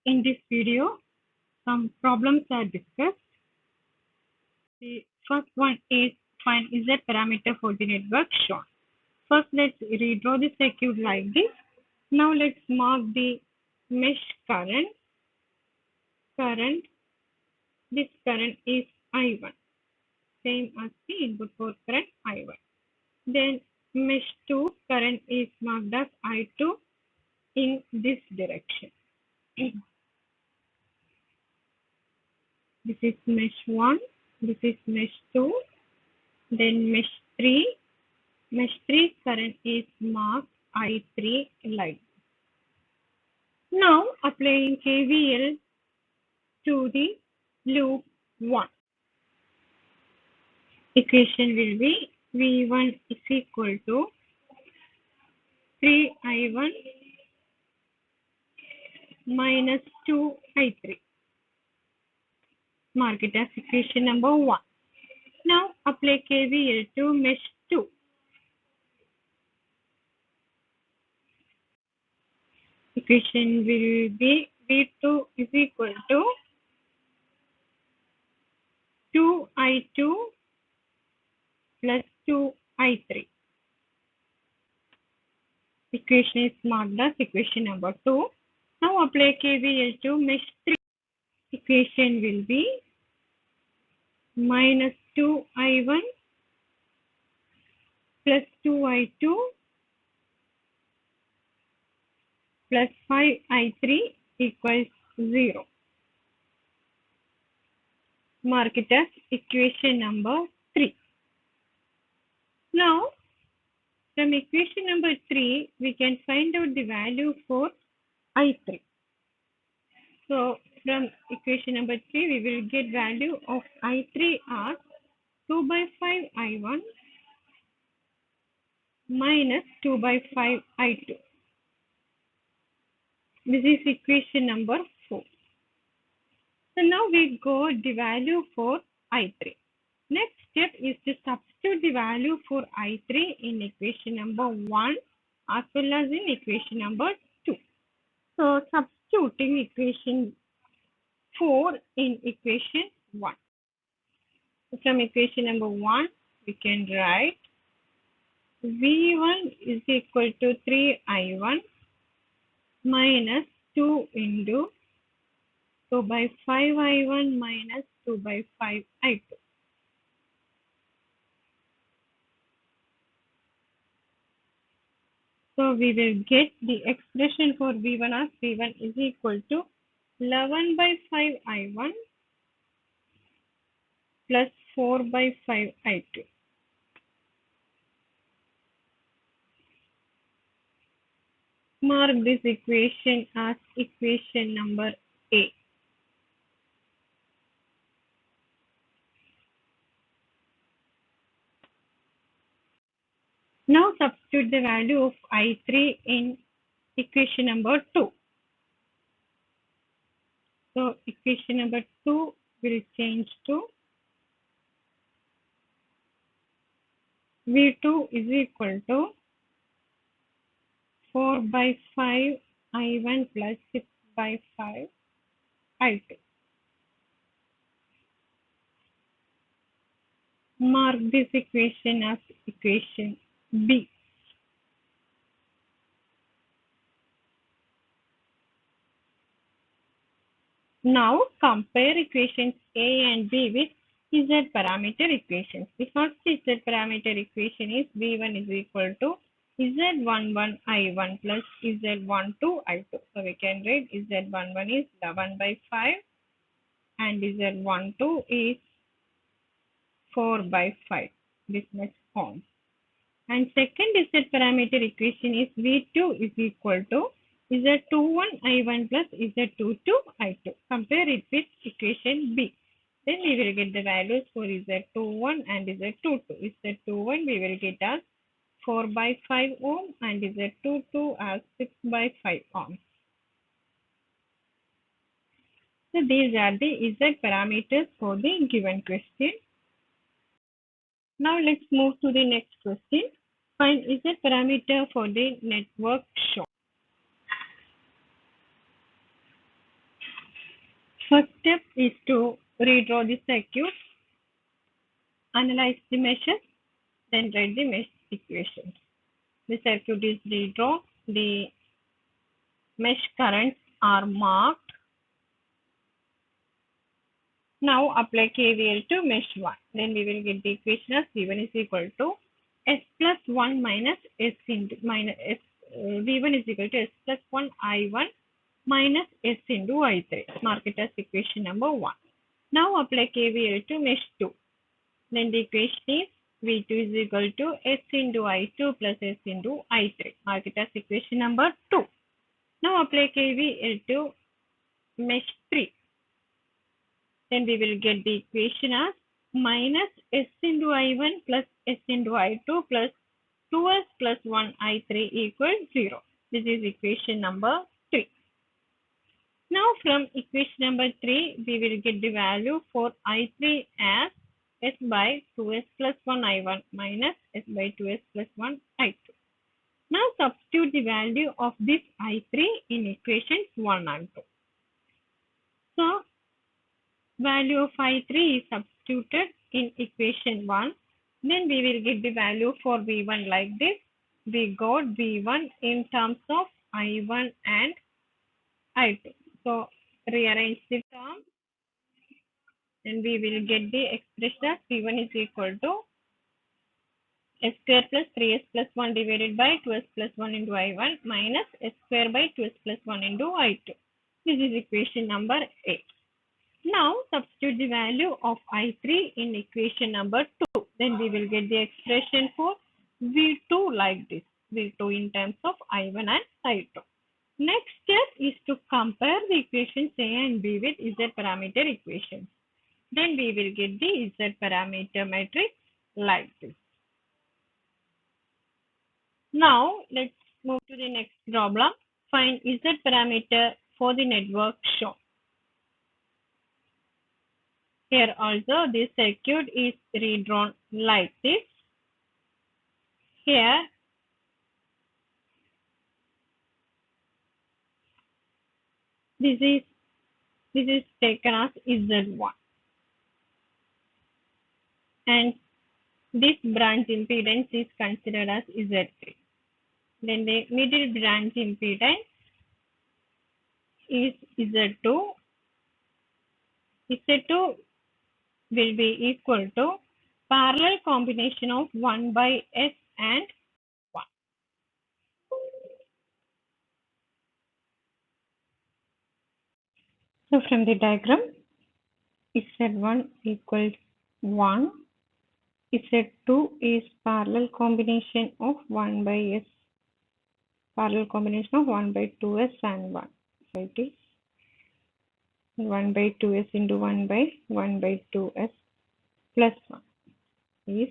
In this video, some problems are discussed. The first one is find Z parameter for the network shown. First, let's redraw the circuit like this. Now, let's mark the mesh current. This current is I1, same as the input for current I1. Then, mesh 2 current is marked as I2 in this direction. This is mesh 1, this is mesh 2, then mesh 3. Mesh 3 current is marked I3 like. Now applying KVL to the loop 1. Equation will be V1 is equal to 3I1 minus 2I3. Mark it as equation number 1. Now apply KVL to mesh 2. Equation will be V2 is equal to 2I2 plus 2I3. Equation is marked as equation number 2. Now apply KVL to mesh 3. Equation will be minus 2I1 plus 2I2 plus 5I3 equals 0. Mark it as equation number 3. Now, from equation number 3, we can find out the value for I3. So, from equation number 3, we will get value of I3 as 2 by 5 I1 minus 2 by 5 I2. This is equation number 4. So now we got the value for I3. Next step is to substitute the value for I3 in equation number 1 as well as in equation number 2. So substituting equation 4 in equation 1. From equation number 1, we can write V1 is equal to 3I1 minus 2 into 2 by 5I1 minus 2 by 5I2. So we will get the expression for V1 as V1 is equal to 11 by 5I1 plus 4 by 5I2. Mark this equation as equation number A. Now substitute the value of I3 in equation number 2. So equation number 2 will change to V2 is equal to 4 by 5 I1 plus 6 by 5 I2. Mark this equation as equation B. Now compare equations A and B with Z parameter equations. The first Z parameter equation is V1 is equal to Z11 I1 plus Z12 I2. So we can write Z11 is 11 by 5 and Z12 is 4 by 5. This much ohms. And second Z parameter equation is V2 is equal to Z21 I1 plus Z22 I2. Compare it with equation B. Then we will get the values for Z21 and Z22. Z21 we will get as 4 by 5 ohm and Z22 as 6 by 5 ohm. So these are the Z parameters for the given question. Now let's move to the next question. Find Z parameter for the network shown. First step is to redraw the circuit, analyze the meshes, then write the mesh equations. The circuit is redrawn, the mesh currents are marked. Now apply KVL to mesh 1. Then we will get the equation as V1 is equal to S plus 1 minus S into minus S. V1 is equal to S plus 1 I1 minus S into I3. Mark it as equation number 1. Now apply KVL to mesh 2. Then the equation is V2 is equal to S into I2 plus S into I3. Mark it as equation number 2. Now apply KVL to mesh 3. Then we will get the equation as minus S into I1 plus S into I2 plus 2S plus 1 I3 equals 0. This is equation number 3. Now from equation number 3, we will get the value for I3 as S by 2S plus 1 I1 minus S by 2S plus 1 I2. Now substitute the value of this I3 in equations 1 and 2. So value of I3 is substituted in equation 1. Then we will get the value for V1 like this. We got V1 in terms of I1 and I2. So rearrange the term and we will get the expression as V1 is equal to S square plus 3S plus 1 divided by 2S plus 1 into I1 minus S square by 2S plus 1 into I2. This is equation number 8. Now substitute the value of I3 in equation number 2. Then we will get the expression for V2 like this. V2 in terms of I1 and I2. Next step is to compare the equations A and B with Z parameter equations. Then we will get the Z parameter matrix like this. Now let's move to the next problem. Find Z parameter for the network shown. Here also this circuit is redrawn like this. Here this is taken as Z1 and this branch impedance is considered as Z3. Then the middle branch impedance is Z2. Z2 will be equal to parallel combination of 1 by S and 1. So from the diagram, Z1 equals 1. Z2 is parallel combination of 1 by S, parallel combination of 1 by 2S and 1. So it is 1 by 2S into 1 by 2S plus 1 is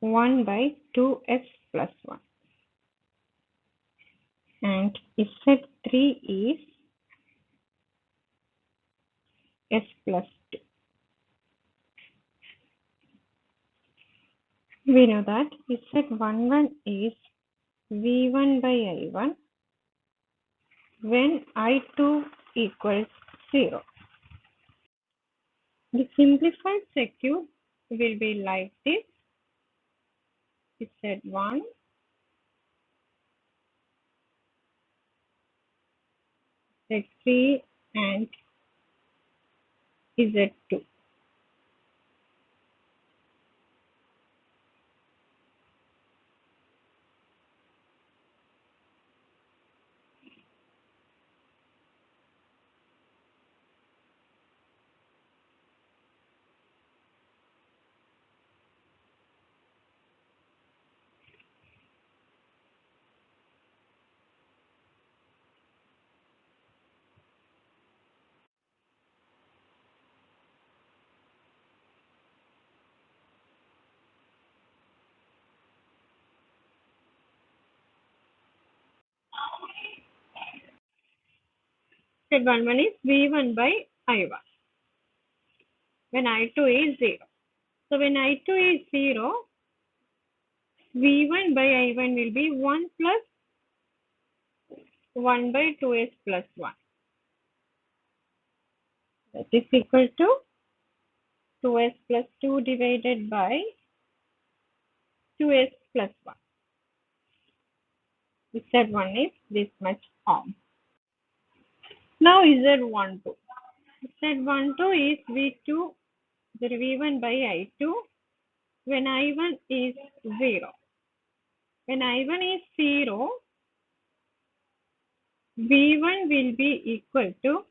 1 by 2S plus 1. And Z3 is S plus 2. We know that Z11 is V1 by I1 when I2 equals 0. The simplified circuit will be like this. Z1, Z3 and Z2. Z11 is V1 by I1 when I2 is 0. So when I2 is 0, V1 by I1 will be 1 plus 1 by 2S plus 1. That is equal to 2s plus 2 divided by 2s plus 1. Z1 is this much ohm. Now Z12. Z12 is V2, the V1 by I2 when I1 is 0. When I1 is 0, V1 will be equal to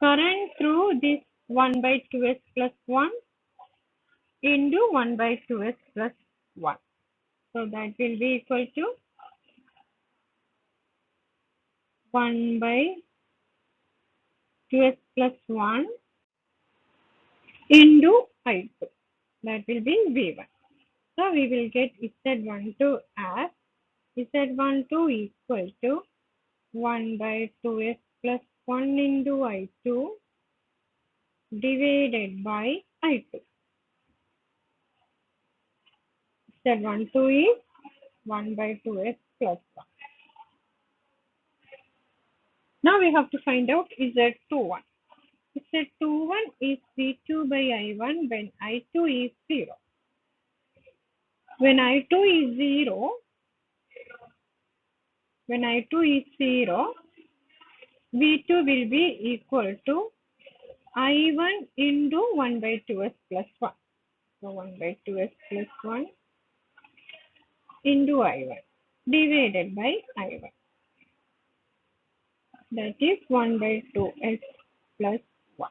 current through this 1 by 2s plus 1 into 1 by 2s plus 1. So that will be equal to 1 by 2s plus 1 into I2. That will be V1. So we will get Z12 as Z12 equal to 1 by 2s plus 1 into I2 divided by I2. Z12 is 1 by 2s plus 1. Now we have to find out Z21. Z21 is V2 by I1 when I2 is 0. When I2 is 0, V2 will be equal to I1 into 1 by 2s plus 1. So 1 by 2s plus 1 into I1 divided by I1. That is 1 by 2s plus 1.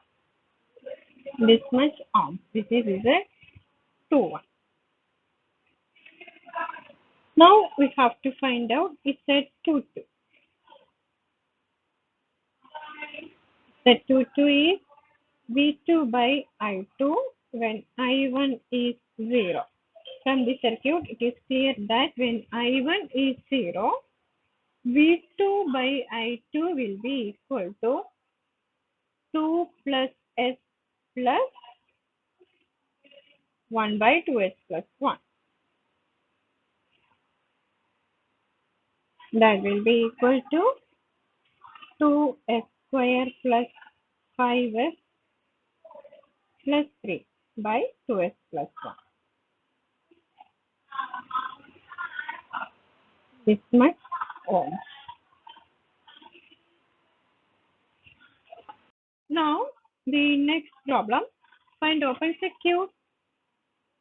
This much ohm. This is Z21. Now we have to find out Z22. Z22 is V2 by I2 when I1 is 0. From the circuit, it is clear that when I1 is 0, V2 by I2 will be equal to 2 plus S plus 1 by 2S plus 1. That will be equal to 2S square plus 5S plus 3 by 2S plus 1. This much ohm. Now, the next problem. Find open circuit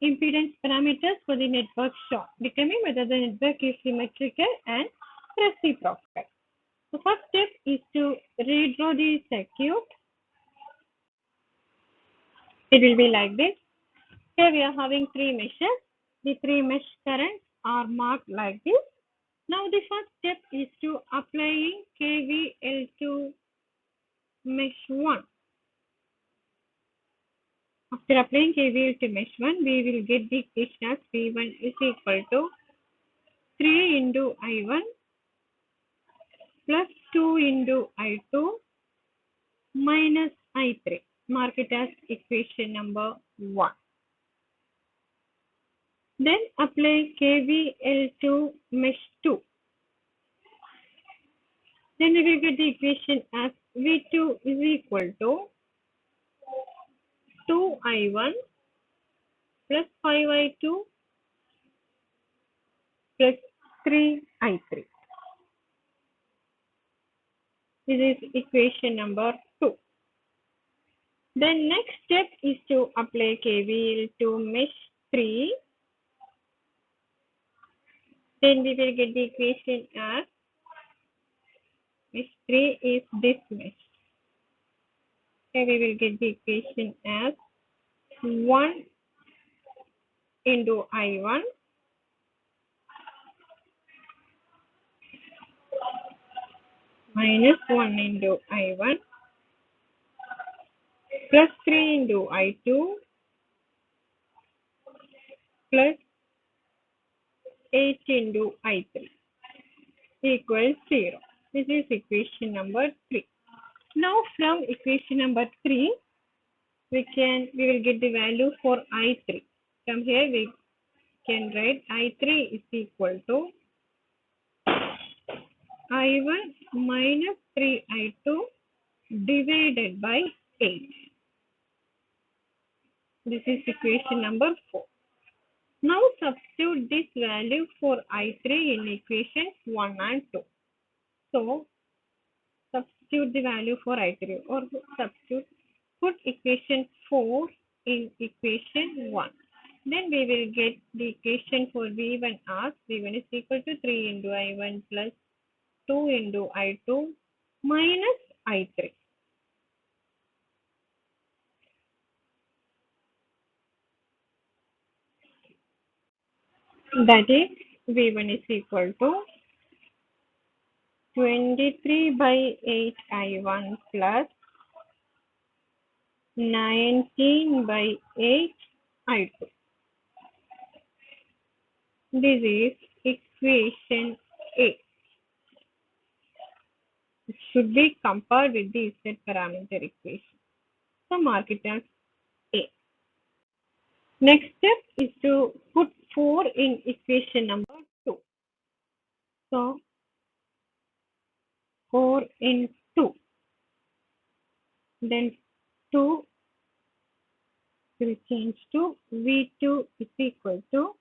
impedance parameters for the network shown. Determine whether the network is symmetrical and reciprocal. The first step is to redraw the circuit. It will be like this. Here we are having three meshes. The three mesh currents are marked like this. Now the first step is to applying KVL to mesh 1. After applying KVL to mesh 1, we will get the equation as V1 is equal to 3 into I1 plus 2 into I2 minus I3. Mark it as equation number 1. Then apply KVL to mesh 2. Then we will get the equation as V2 is equal to 2I1 plus 5I2 plus 3I3. This is equation number 2. Then next step is to apply KVL to mesh 3. Then we will get the equation as mesh 3 is this mesh. Here we will get the equation as 1 into I1 minus 1 into I1 plus 3 into I2 plus 8 into I3 equals 0. This is equation number 3. Now from equation number 3, we will get the value for I3. From here we can write I3 is equal to I1 minus 3I2 divided by 8. This is equation number 4. Now substitute this value for I3 in equations 1 and 2. So substitute the value for I3 or substitute, put equation 4 in equation 1. Then we will get the equation for V1 as V1 is equal to 3 into I1 plus 2 into I2 minus I3. That is V1 is equal to 23 by 8 I1 plus 19 by 8 I2. This is equation A. It should be compared with the Z parameter equation. So mark it as A. Next step is to put 4 in equation number 2. So 4 in 2. Then 2 will change to V2 is equal to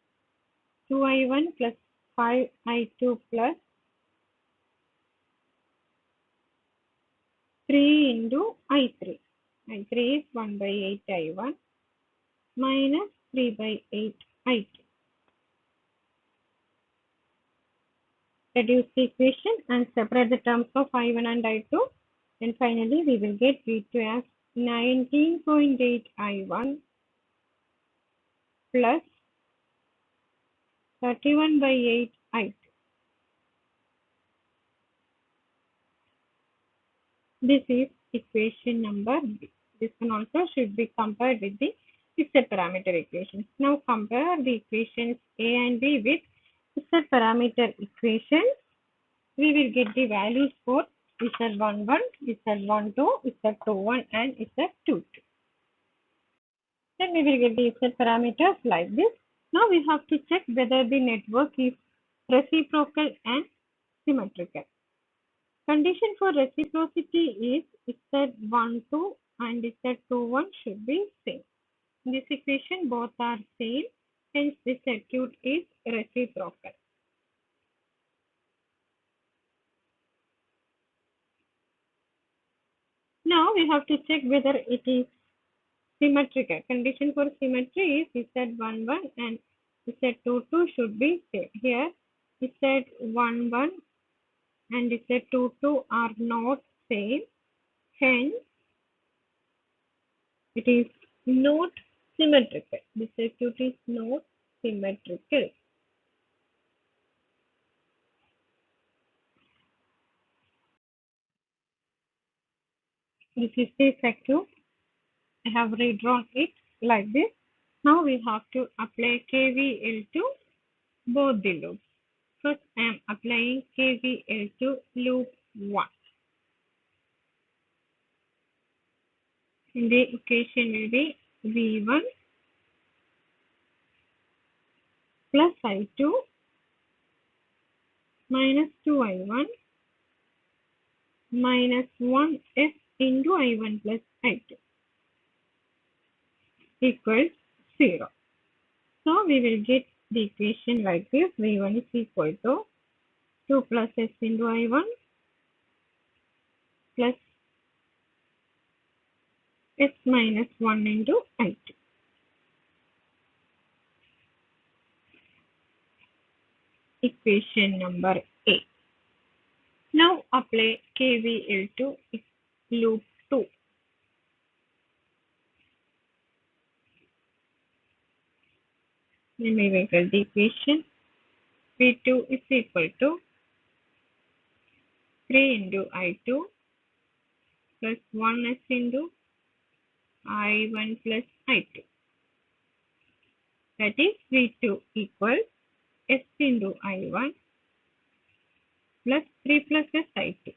2I1 plus 5I2 plus 3 into I3. I3 is 1 by 8 I1 minus 3 by 8 I2. Reduce the equation and separate the terms of I1 and I2. And finally, we will get V2 as 19.8 I1 plus 31 by 8 I2. This is equation number B. This one also should be compared with the Z parameter equations. Now compare the equations A and B with Z parameter equations. We will get the values for Z11, Z12, Z21 and Z22. Then we will get the Z parameters like this. Now we have to check whether the network is reciprocal and symmetrical. Condition for reciprocity is Z12 and Z21 should be same. In this equation both are same, hence the circuit is reciprocal. Now we have to check whether it is symmetrical. Condition for symmetry is Z11 and Z22 should be same. Here Z11 and Z22 are not same, hence it is not symmetrical. The circuit is not symmetrical. This is the circuit. I have redrawn it like this. Now we have to apply KVL to both the loops. First, I am applying KVL to loop 1. And the equation will be V1 plus I2 minus 2I1 minus 1S into I1 plus I2 equals 0. So we will get the equation like this. V1 is equal to 2 plus S into I1 plus S minus 1 into I2. Equation number A. Now apply KVL to loop 2. Then we will get the equation. V2 is equal to 3 into I2 plus 1S into I1 plus I2. That is V2 equals S into I1 plus 3 plus S I2.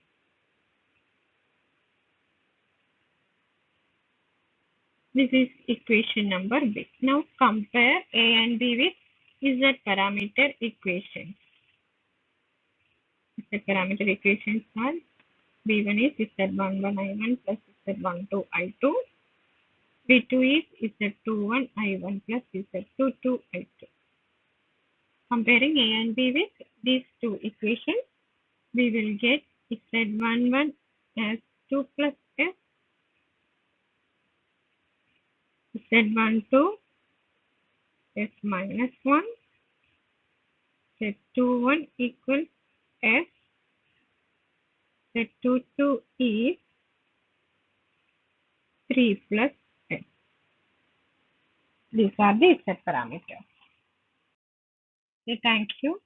This is equation number B. Now compare A and B with Z parameter equations. Z parameter equations are V1 is Z11 I1 plus Z12 I2. V2 is Z21 I1 plus Z22 I2. Comparing A and B with these two equations, we will get Z11 as 2 plus S, Z12 S minus 1, Z21 equals S, Z22 is 3 plus S. These are the Z parameters. Okay, thank you.